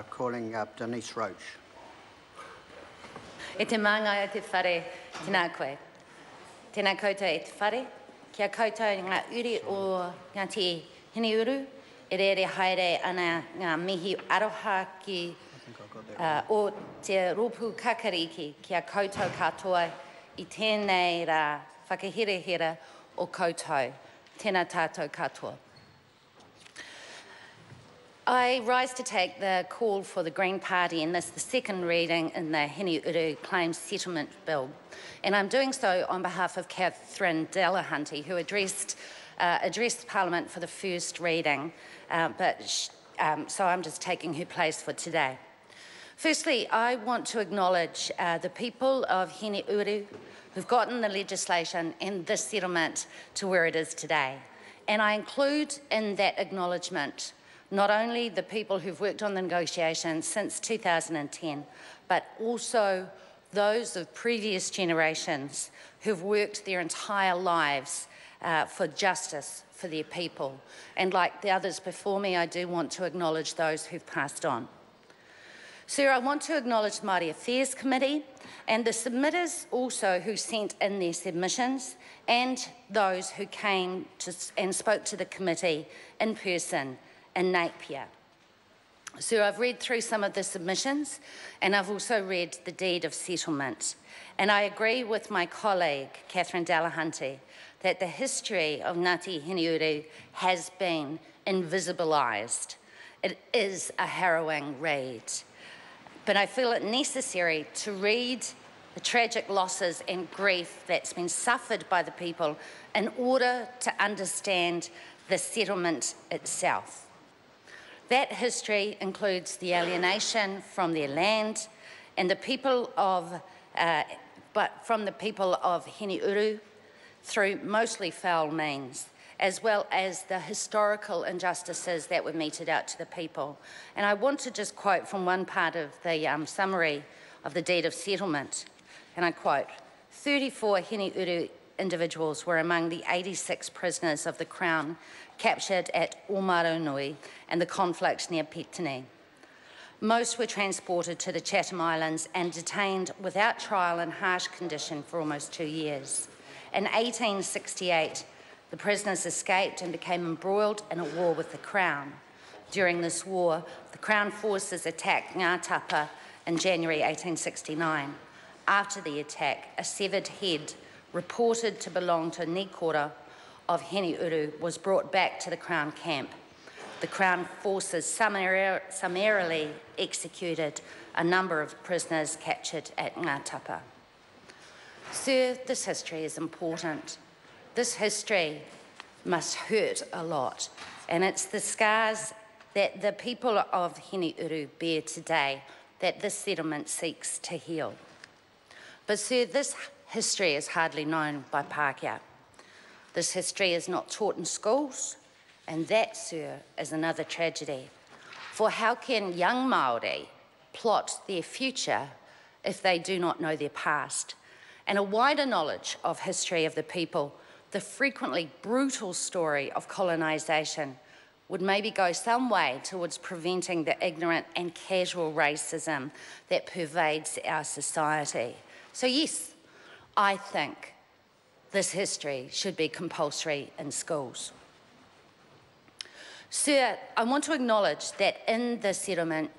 Calling up Denise Roach. E te manga e te whare, tēnā koe. Tēnā koutou e te whare. Kia koutou ngā uri o Ngāti Hineuru, e rere haere ana ngā mihi aroha ki o te rōpū kakariki kia koutou katoa I tēnei rā whakahirehira o koutou. Tēnā tātou katoa. I rise to take the call for the Green Party in this, the second reading in the Hineuru Claims Settlement Bill. And I'm doing so on behalf of Catherine Delahunty, who addressed Parliament for the first reading, so I'm just taking her place for today. Firstly, I want to acknowledge the people of Hineuru who've gotten the legislation and this settlement to where it is today. And I include in that acknowledgement not only the people who've worked on the negotiations since 2010, but also those of previous generations who've worked their entire lives for justice for their people. And like the others before me, I do want to acknowledge those who've passed on. Sir, I want to acknowledge the Māori Affairs Committee and the submitters also who sent in their submissions and those who came and spoke to the committee in person in Napier. So I've read through some of the submissions and I've also read the deed of settlement. And I agree with my colleague, Catherine Delahunty, that the history of Ngāti Hineuru has been invisibilised. It is a harrowing read. But I feel it necessary to read the tragic losses and grief that's been suffered by the people in order to understand the settlement itself. That history includes the alienation from their land and the people of, from the people of Hineuru through mostly foul means, as well as the historical injustices that were meted out to the people. And I want to just quote from one part of the summary of the deed of settlement, and I quote, 34 Hineuru individuals were among the 86 prisoners of the Crown captured at Omarunui and the conflict near Petini. Most were transported to the Chatham Islands and detained without trial in harsh condition for almost 2 years. In 1868, the prisoners escaped and became embroiled in a war with the Crown. During this war, the Crown forces attacked Ngā Tapa in January 1869. After the attack, a severed head reported to belong to Nikora of Hineuru was brought back to the Crown camp. The Crown forces summarily executed a number of prisoners captured at Ngā Tapa. Sir, this history is important. This history must hurt a lot, and it's the scars that the people of Hineuru bear today that this settlement seeks to heal. But sir, this history is hardly known by Pākehā. This history is not taught in schools, and that, sir, is another tragedy. For how can young Māori plot their future if they do not know their past? And a wider knowledge of history of the people, the frequently brutal story of colonisation, would maybe go some way towards preventing the ignorant and casual racism that pervades our society. So yes, I think this history should be compulsory in schools. Sir, I want to acknowledge that in the settlement,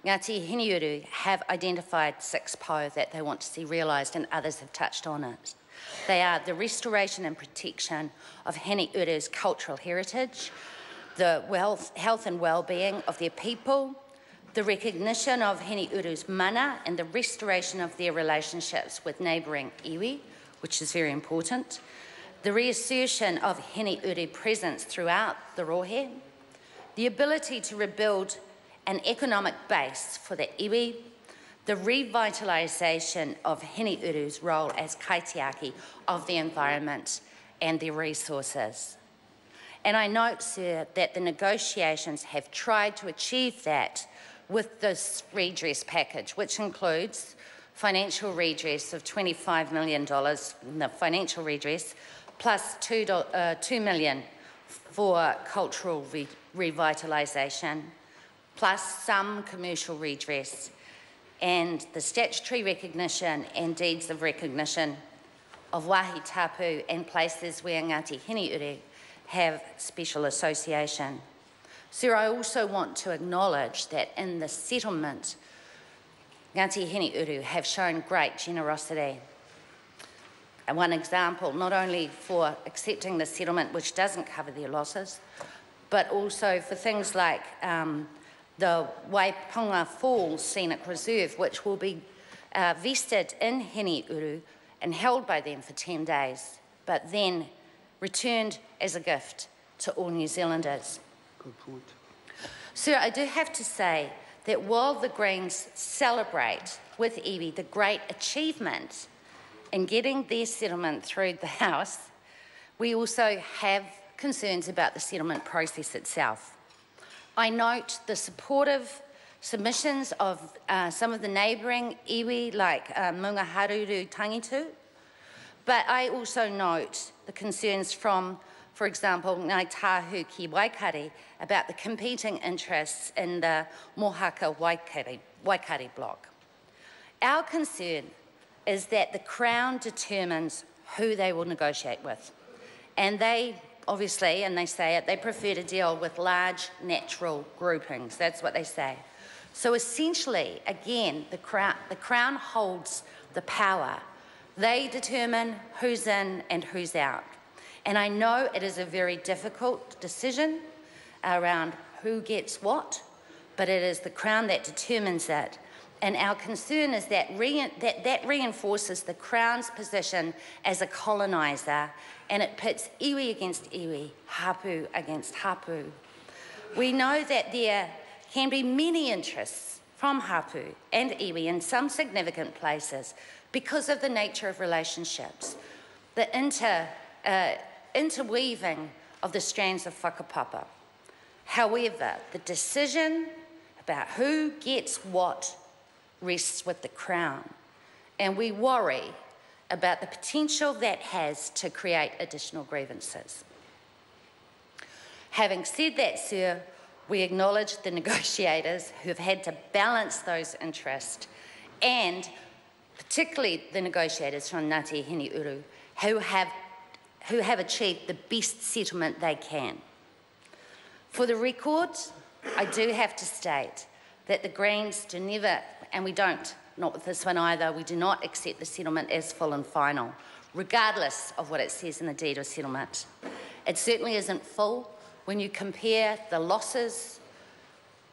Ngāti Hineuru have identified 6 po that they want to see realised, and others have touched on it. They are the restoration and protection of Hineuru's cultural heritage, the health and well-being of their people, the recognition of Hineuru's mana and the restoration of their relationships with neighbouring iwi, which is very important, the reassertion of Hineuru presence throughout the rohe, the ability to rebuild an economic base for the iwi, the revitalisation of Hineuru's role as kaitiaki of the environment and their resources. And I note, sir, that the negotiations have tried to achieve that with this redress package, which includes financial redress of $25 million, the financial redress, plus $2 million for cultural revitalisation, plus some commercial redress, and the statutory recognition and deeds of recognition of wāhi tapu and places where Ngāti Hineuru have special association. Sir, I also want to acknowledge that in the settlement, Ngāti Hineuru have shown great generosity. And one example, not only for accepting the settlement, which doesn't cover their losses, but also for things like the Waipunga Falls Scenic Reserve, which will be vested in Hineuru and held by them for 10 days, but then returned as a gift to all New Zealanders. Good point. Sir, I do have to say that while the Greens celebrate with iwi the great achievement in getting their settlement through the House, we also have concerns about the settlement process itself. I note the supportive submissions of some of the neighbouring iwi like Mungaharuru Tangitu, but I also note the concerns from, for example, Ngāi Tahu ki Waikari about the competing interests in the Mohaka Waikari block. Our concern is that the Crown determines who they will negotiate with. And they, obviously, and they say it, they prefer to deal with large natural groupings. That's what they say. So essentially, again, the Crown holds the power. They determine who's in and who's out. And I know it is a very difficult decision around who gets what, but it is the Crown that determines it. And our concern is that that reinforces the Crown's position as a coloniser, and it pits iwi against iwi, hapu against hapu. We know that there can be many interests from hapu and iwi in some significant places because of the nature of relationships, the interweaving of the strands of whakapapa. However, the decision about who gets what rests with the Crown, and we worry about the potential that has to create additional grievances. Having said that, sir, we acknowledge the negotiators who have had to balance those interests, and particularly the negotiators from Ngāti Hineuru who have achieved the best settlement they can. For the record, I do have to state that the Greens do never, and we don't, not with this one either, we do not accept the settlement as full and final, regardless of what it says in the deed of settlement. It certainly isn't full when you compare the losses,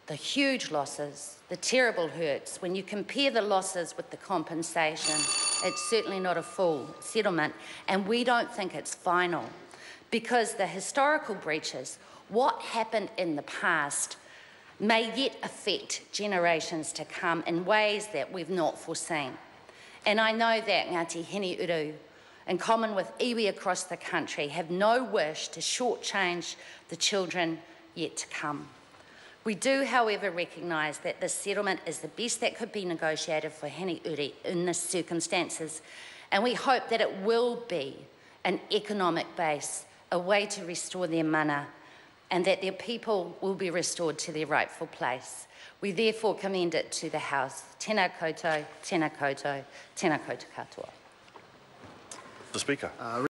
the huge losses, the terrible hurts. When you compare the losses with the compensation, it's certainly not a full settlement, and we don't think it's final, because the historical breaches, what happened in the past, may yet affect generations to come in ways that we've not foreseen. And I know that Ngāti Hineuru, in common with iwi across the country, have no wish to shortchange the children yet to come. We do, however, recognise that this settlement is the best that could be negotiated for Hineuru in the circumstances, and we hope that it will be an economic base, a way to restore their mana, and that their people will be restored to their rightful place. We therefore commend it to the House. Tēnā koutou, tēnā koutou, tēnā koutou katoa. The Speaker.